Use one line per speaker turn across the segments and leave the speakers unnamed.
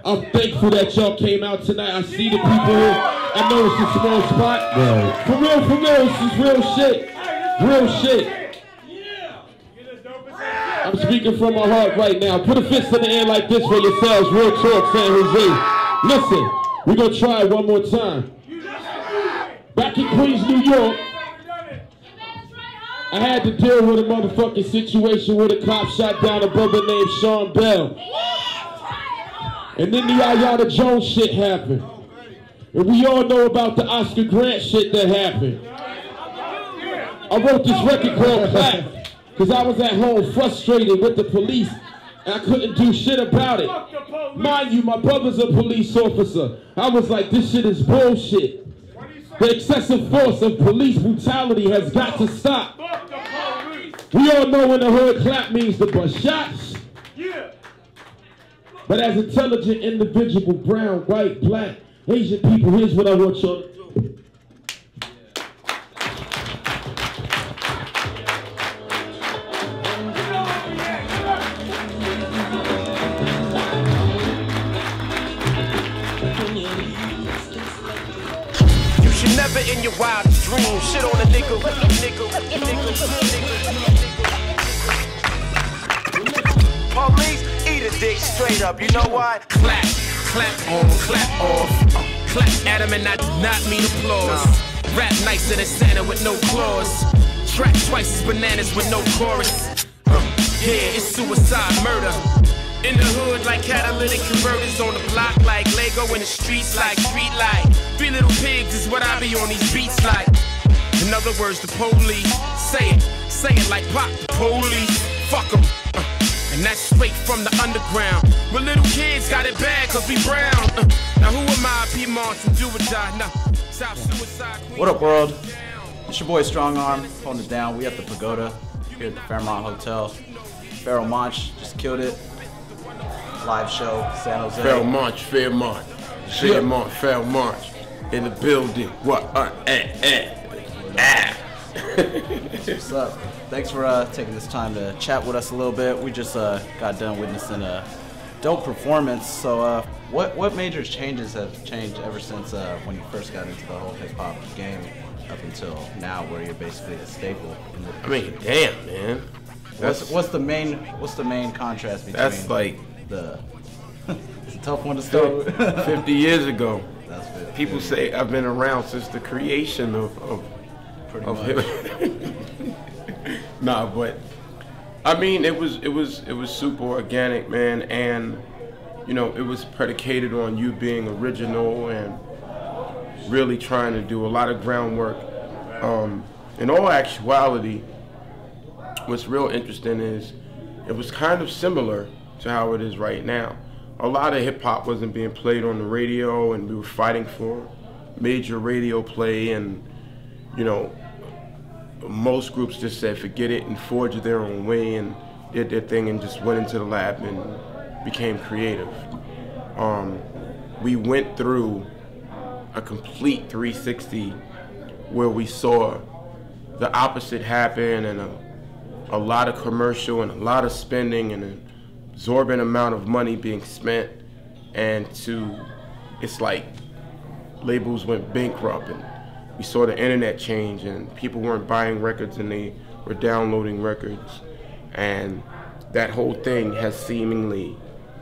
I'm thankful that y'all came out tonight. I see the people here. I know it's a small spot. Right. For real, this is real shit. Real shit. I'm speaking from my heart right now. Put a fist in the air like this for yourselves. Real talk, San Jose. Listen, we're going to try it one more time. Back in Queens, New York, I had to deal with a motherfucking situation where the cop shot down a brother named Sean Bell. And then the Ayana Jones shit happened. And we all know about the Oscar Grant shit that happened. I wrote this record called Clap because I was at home frustrated with the police and I couldn't do shit about it. Mind you, my brother's a police officer. I was like, this shit is bullshit. The excessive force of police brutality has got to stop. We all know in the hood clap means to bust shots. But as intelligent individual, brown, white, black, Asian people, here's what I want y'all to do.
You should never in your wildest dreams shit on a nigga. Police eat a dick straight up, you know why? Clap, clap on, clap off. Clap at him and I do not mean applause. Rap nicer than Santa with no claws. Track twice as bananas with no chorus. Yeah, it's suicide murder. In the hood like catalytic converters, on the block like Lego, in the streets like street light. 3 little pigs is what I be on these beats like. In other words, the police say it like pop. The police, fuck 'em. And that's straight from the underground. But little kids got it bad cause we brown. Now who am I, P. Monch, and do or die? No. South Suicide Queen.
What up, world? It's your boy StrongArm, holding it down. We at the Pagoda here at the Fairmont Hotel. Pharoahe Monch just killed it. Live show, San Jose.
Pharoahe Monch, Fairmont Monch in the building. What?
What's up? Thanks for taking this time to chat with us a little bit. We just got done witnessing a dope performance. So what major changes have changed ever since when you first got into the whole hip-hop game up until now, where you're basically a staple in the
I mean, damn, man.
What's the main contrast between
that's like
the it's a tough one to start with.
50 years ago.
That's 50.
People say I've been around since the creation of hip. Nah, but I mean it was super organic, man, and you know, it was predicated on you being original and really trying to do a lot of groundwork. In all actuality, what's real interesting is it was kind of similar to how it is right now. A lot of hip hop wasn't being played on the radio, and we were fighting for major radio play, and you know, most groups just said forget it and forged their own way and did their thing and just went into the lab and became creative. We went through a complete 360 where we saw the opposite happen, and a lot of commercial and a lot of spending and an absorbent amount of money being spent, and it's like labels went bankrupt, and we saw the internet change, and people weren't buying records and they were downloading records, and that whole thing has seemingly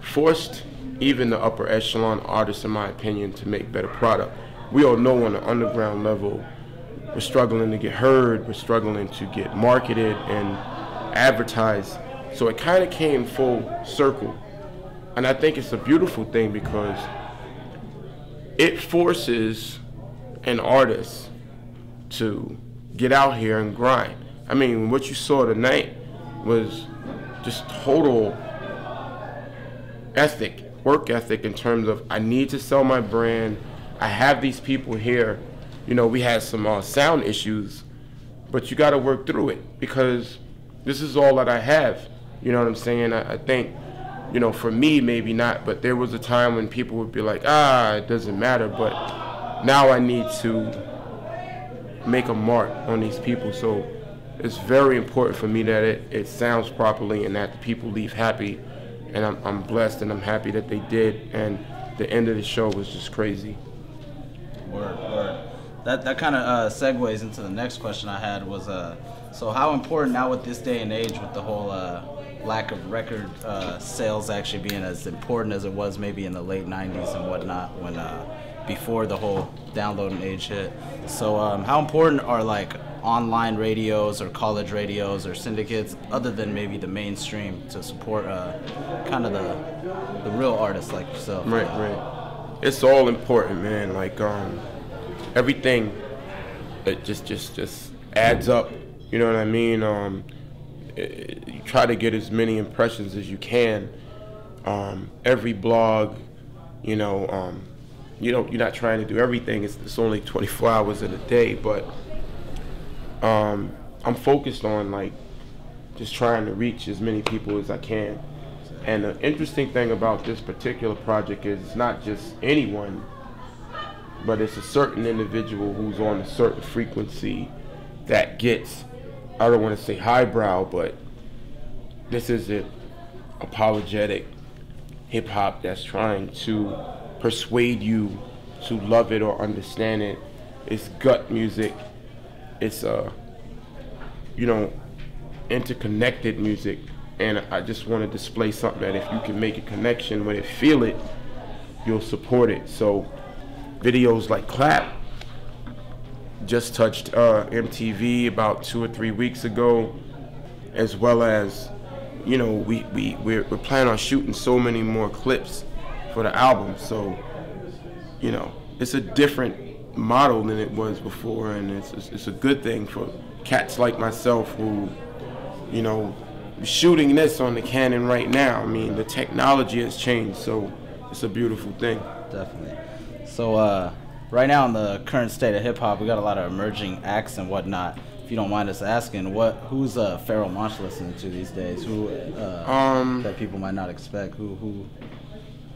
forced even the upper echelon artists, in my opinion, to make better product. We all know on the underground level, we're struggling to get heard, we're struggling to get marketed and advertised. So it kind of came full circle. And I think it's a beautiful thing because it forces an artist to get out here and grind. I mean, what you saw tonight was just total work ethic in terms of I need to sell my brand. I have these people here. You know, we had some sound issues, but you got to work through it because this is all that I have. You know what I'm saying? I think, you know, for me, maybe not, but there was a time when people would be like, it doesn't matter, but now I need to make a mark on these people. So it's very important for me that it sounds properly and that the people leave happy and I'm blessed and I'm happy that they did. And the end of the show was just crazy.
Word. That kind of segues into the next question I had was, so how important now with this day and age with the whole lack of record sales actually being as important as it was maybe in the late 90s and whatnot when before the whole downloading age hit. So how important are like online radios or college radios or syndicates other than maybe the mainstream to support kind of the real artists like yourself?
Right. It's all important, man. Like everything, it just adds up. You know what I mean? You try to get as many impressions as you can. Every blog, you know, you're not trying to do everything. It's only 24 hours in a day, but I'm focused on like just trying to reach as many people as I can. And the interesting thing about this particular project is it's not just anyone, but it's a certain individual who's on a certain frequency that gets, I don't want to say highbrow, but this isn't apologetic hip hop that's trying to persuade you to love it or understand it. It's gut music. It's you know, interconnected music. And I just want to display something that if you can make a connection with it, feel it, you'll support it. So videos like Clap just touched MTV about 2 or 3 weeks ago, as well as, you know, we're planning on shooting so many more clips for the album. So, you know, it's a different model than it was before, and it's a good thing for cats like myself who, you know, shooting this on the Canon right now. I mean, the technology has changed, so it's a beautiful thing.
Definitely. So right now in the current state of hip hop, we got a lot of emerging acts and whatnot. If you don't mind us asking, who's Pharoahe Monch listening to these days? Who that people might not expect? Who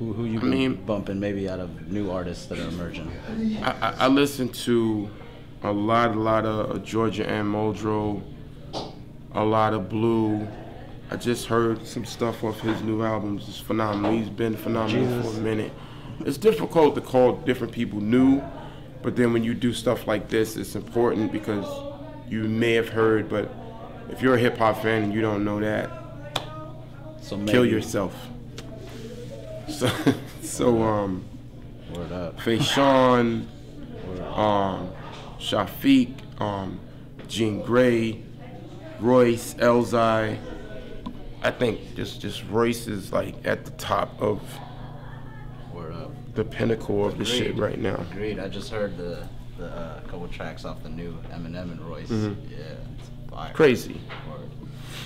you been bumping maybe out of new artists that are emerging?
I listen to a lot of Georgia and Muldrow, a lot of Blue. I just heard some stuff off his new albums. It's phenomenal. He's been phenomenal for a minute. It's difficult to call different people new, but then when you do stuff like this, it's important because you may have heard, but if you're a hip hop fan and you don't know that, so kill yourself. So
Word up.
Fayshawn, Shafiq, Jean Grey, Royce, Elzai. I think just Royce is like at the top of the pinnacle of the shit right now.
Agreed. I just heard the couple tracks off the new Eminem and Royce.
Mm-hmm.
Yeah, it's fire.
Crazy.
Word.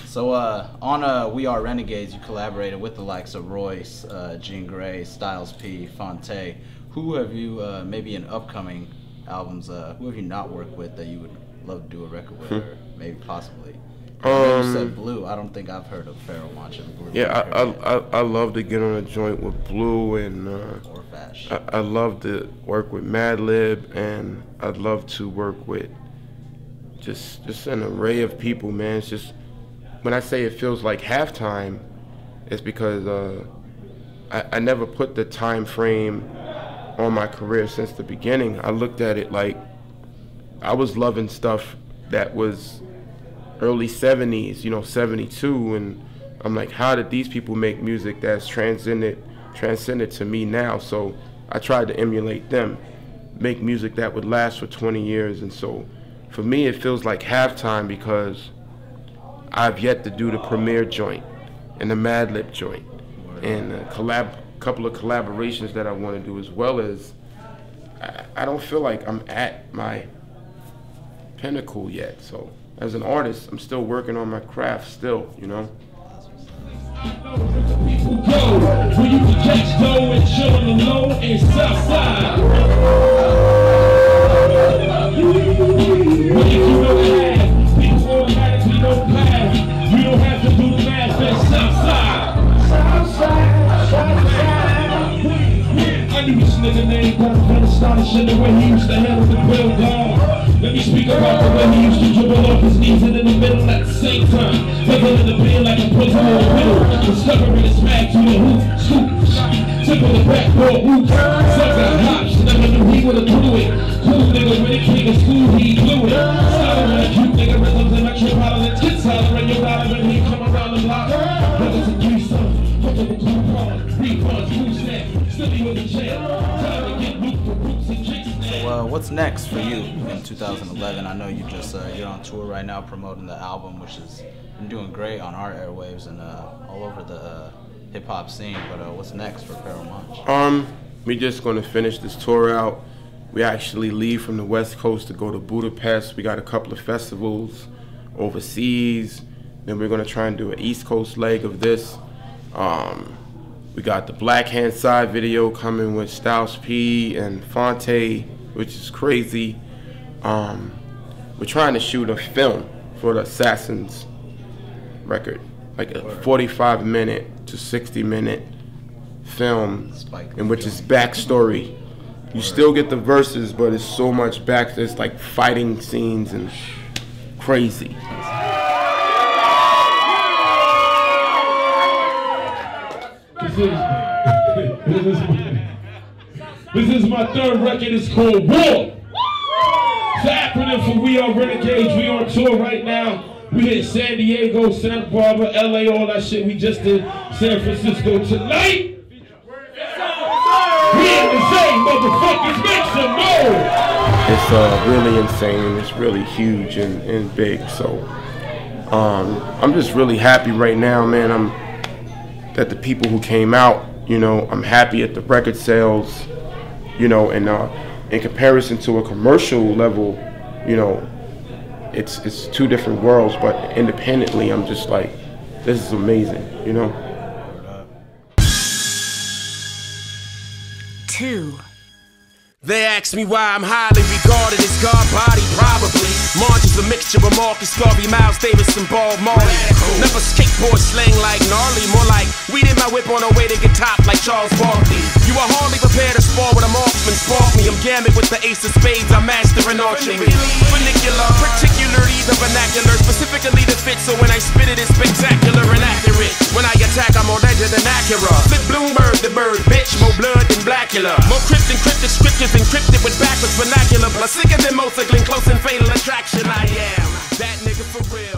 So on We.R Renegades, you collaborated with the likes of Royce, Jean Grey, Styles P, Fonte. Who have you maybe in upcoming albums? Who have you not worked with that you would love to do a record with, or maybe possibly? You said Blue. I don't think I've heard of Pharoahe Monch and Blue.
Yeah, I love to get on a joint with Blue, and
or Fash.
I love to work with Madlib, and I'd love to work with just an array of people, man. It's just, when I say it feels like halftime, it's because I never put the time frame on my career since the beginning. I looked at it like I was loving stuff that was early 70s, you know, 72, and I'm like, how did these people make music that's transcended to me now? So I tried to emulate them, make music that would last for 20 years. And so for me, it feels like halftime because I've yet to do the Premier joint and the Madlib joint and a couple of collaborations that I want to do, as well as I don't feel like I'm at my pinnacle yet. So as an artist, I'm still working on my craft still, you know?
People go where you can catch dough and chill on the low and Southside. Where you can know the half, people automatically know the path. You don't have to do the math, that's Southside. Southside. I knew this nigga named Pagoda, astonishing the way he used to handle the bill, dog. Let me speak about the way he used to dribble off his knees and in the middle at the same time. Wiggle in the bed like a prisoner in the middle. Discovering his mag to the hoop, scoop. Tip of the backboard, oops. Son got hops, never knew he would've blew it. Cool nigga, when it came to school, he blew it. Started with a cute nigga, rhythms and metropolitan. Kids hollering your dollar when he come around the block. Brothers and threesomes, hook up a coupon, refunds, food snap. Still he was a champ. Time to get looped for roots and kicks now.
So what's next for you in 2011? I know you just you're on tour right now promoting the album, which has been doing great on our airwaves and all over the hip hop scene. But what's next for Pharoahe Monch?
We're just gonna finish this tour out. We actually leave from the West Coast to go to Budapest. We got a couple of festivals overseas. Then we're gonna try and do an East Coast leg of this. We got the Black Hand Side video coming with Styles P and Fonte, which is crazy. We're trying to shoot a film for the Assassins record, like a 45-minute to 60-minute film, in which is backstory. You still get the verses, but it's so much back. There's like fighting scenes and crazy.
This is my third record. It's called W.A.R. It's the acronym for We Are Renegades. We on tour right now. We hit San Diego, Santa Barbara, LA, all that shit. We just did San Francisco tonight. We in the same motherfuckers. Make some noise.
It's really insane. It's really huge and big. So I'm just really happy right now, man. That the people who came out, you know, I'm happy at the record sales, you know, and in comparison to a commercial level, you know, it's two different worlds, but independently, I'm just like, this is amazing, you know.
2.
They ask me why I'm highly regarded as God body, probably. Monch is a mixture of Marcus Garvey, Miles Davis, and Bob Marley. Never skateboard slang like gnarly, more like weed in my whip on the way to get top like Charles Barkley. You are hardly prepared to spar with a marksman, spark me. I'm gambit with the ace of spades, I'm mastering archery. Funicular, particularly the vernacular, specifically the fit, so when I spit it, it's spectacular and accurate. When I attack, I'm more legend than Acura. Flip Bloomberg, the bird, bitch, more blood than Blackula. More crypt than cryptic scriptures encrypted with backwards vernacular, plus sicker than most, close and fatal attraction. I am that nigga for real.